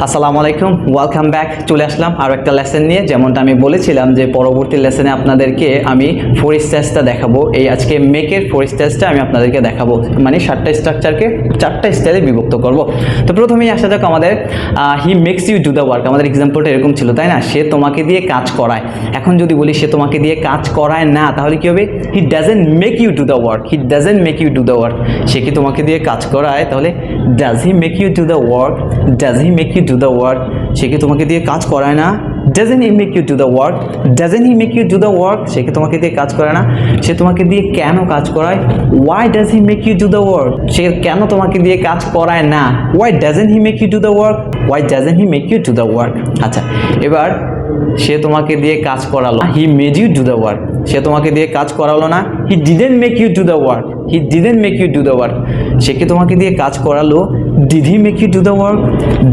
আসসালামু আলাইকুম, welcome back. চলে আসলাম আরও একটা লেসন নিয়ে। যেমনটা আমি বলেছিলাম যে পরবর্তী লেসনে আপনাদেরকে আমি ফোর স্টেজটা দেখাবো। এই আজকে মেকের ফোর স্টেজটা আমি আপনাদেরকে দেখাবো, মানে 7টা স্ট্রাকচারকে 4টা স্টাইলে বিভক্ত করব। তো প্রথমেই আসা যাক আমাদের he makes you do the work. আমাদের এক্সাম্পলটা এরকম ছিল, তাই না? সে তোমাকে দিয়ে কাজ করায়। এখন যদি বলি সে তোমাকে দিয়ে কাজ করায় না, তাহলে কী হবে? He doesn't make you do the work. He doesn't make you do the work. সে কি তোমাকে দিয়ে কাজ করায়? তাহলে does he make you do the work? Does he make you do the work? সে কি তোমাকে দিয়ে কাজ করায় না? Doesn't he make you do the work? Doesn't he make you do the work? সে কি তোমাকে দিয়ে কাজ করে না? সে তোমাকে দিয়ে কেন কাজ করায়? Why does he make you do the work? সে কেন তোমাকে দিয়ে কাজ করায় না? Why doesn't he make you do the work? Why doesn't he make you do the work? আচ্ছা, এবার সে তোমাকে দিয়ে কাজ করালো। He made you do the work. সে তোমাকে দিয়ে কাজ করালো না? He didn't make you do the work. He didn't make you do the work. সে কি তোমাকে দিয়ে কাজ করালো? Did he make you do the work?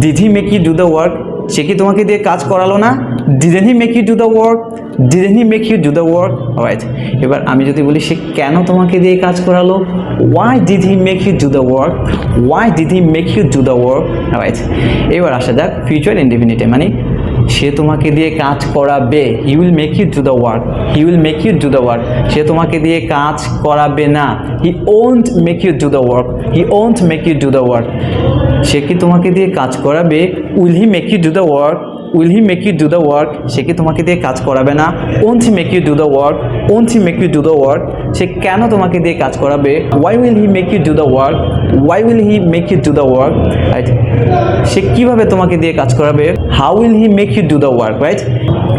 Did he make you do the work? সে কি তোমাকে দিয়ে কাজ করালো না? Didn't he make you do the work? Didn't he make you do the work? Alright, এবার আমি যদি বলি সে কেন তোমাকে দিয়ে কাজ করালো? Why did he make you do the work? Why did he make you do the work? Alright, এবার আসা যাক ফিউচার ইনডিফিনিটে, মানে সে তোমাকে দিয়ে কাজ করাবে। He will make you do the work. He will make you do the work. সে তোমাকে দিয়ে কাজ করাবে না। He won't make you do the work. He won't make you do the work. সে কি তোমাকে দিয়ে কাজ করাবে? Will he make you do the work? Will he make you do the work? সে কি তোমাকে দিয়ে কাজ করাবে না? Won't he make you do the work? Won't he make you do the work? সে কেন তোমাকে দিয়ে কাজ করাবে? Why will he make you do the work? Why will he make you do the work? Right? সে কিভাবে তোমাকে দিয়ে কাজ করাবে? How will he make you do the work? Right?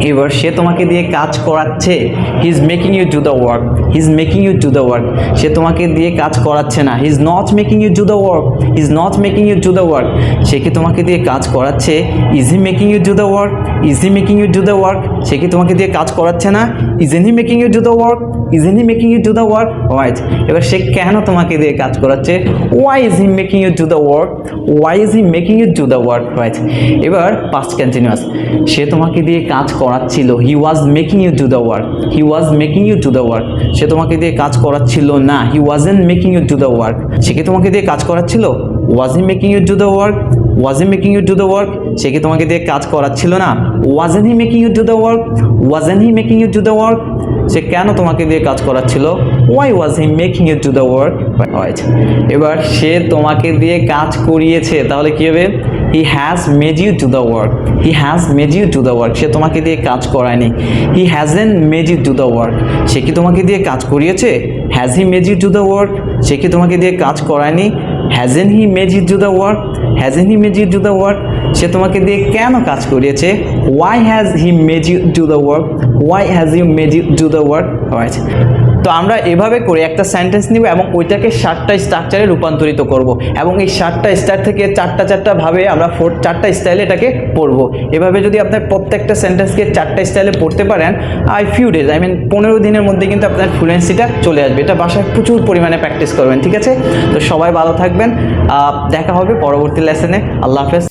এবার সে তোমাকে দিয়ে কাজ করাচ্ছে। He is making you do the work. He is making you do the work. সে তোমাকে দিয়ে কাজ করাচ্ছে না। He is not making you do the work. He is not making you do the work. সে কি তোমাকে দিয়ে কাজ করাচ্ছে? Is he making you do the work? Is he making you do the work? সে কি তোমাকে দিয়ে কাজ করাচ্ছে না? Isn't he making you do the work? Isn't he making you do the work? Right. এবার সে কেন তোমাকে দিয়ে কাজ করাচ্ছে? Why is he making you do the work? Why is he making you do the work? Right. এবার past continuous, সে তোমাকে দিয়ে কাজ করাচ্ছিল। He was making you do the work. He was making you do the work. সে তোমাকে দিয়ে কাজ করাচ্ছিল না। He wasn't making you do the work. সে কি তোমাকে দিয়ে কাজ করাচ্ছিল? Was he making you do the work? Was he making you do the work? সে কি তোমাকে দিয়ে কাজ করাচ্ছিল না? Wasn't he making you do the work? Wasn't he making you do the work? সে কেন তোমাকে দিয়ে কাজ করাচ্ছিল? Why was he making you do the work? Right. এবার সে তোমাকে দিয়ে কাজ করিয়েছে, তাহলে কি হবে? He has made you do the work. He has made you do the work. সে তোমাকে দিয়ে কাজ করায়নি। He hasn't made you do the work. সে কি তোমাকে দিয়ে কাজ করিয়েছে? Has he made you do the work? সে কি তোমাকে দিয়ে কাজ করায়নি? Hasn't he made you do the work? Hasn't he made you do the work? সে তোমাকে দিয়ে কেন কাজ করিয়েছে? Why has he made you do the work? Why has he made you do the work? Alright. তো আমরা এভাবে করে একটা সেন্টেন্স নিব এবং ওইটাকে 7টা স্ট্রাকচারে রূপান্তরিত করব এবং এই 7টা স্টাইল থেকে 4টা ভাবে আমরা 4টা স্টাইলে এটাকে পড়ব। এভাবে যদি আপনার প্রত্যেকটা সেন্টেন্সকে 4টা স্টাইলে পড়তে পারেন, ফিউ ডেজ, 15 দিনের মধ্যে কিন্তু আপনার ফ্লুয়েন্সিটা চলে আসবে। এটা বাসায় প্রচুর পরিমাণে প্র্যাকটিস করবেন, ঠিক আছে? তো সবাই ভালো থাকবেন, দেখা হবে পরবর্তী লেসনে। আল্লাহ হাফেজ।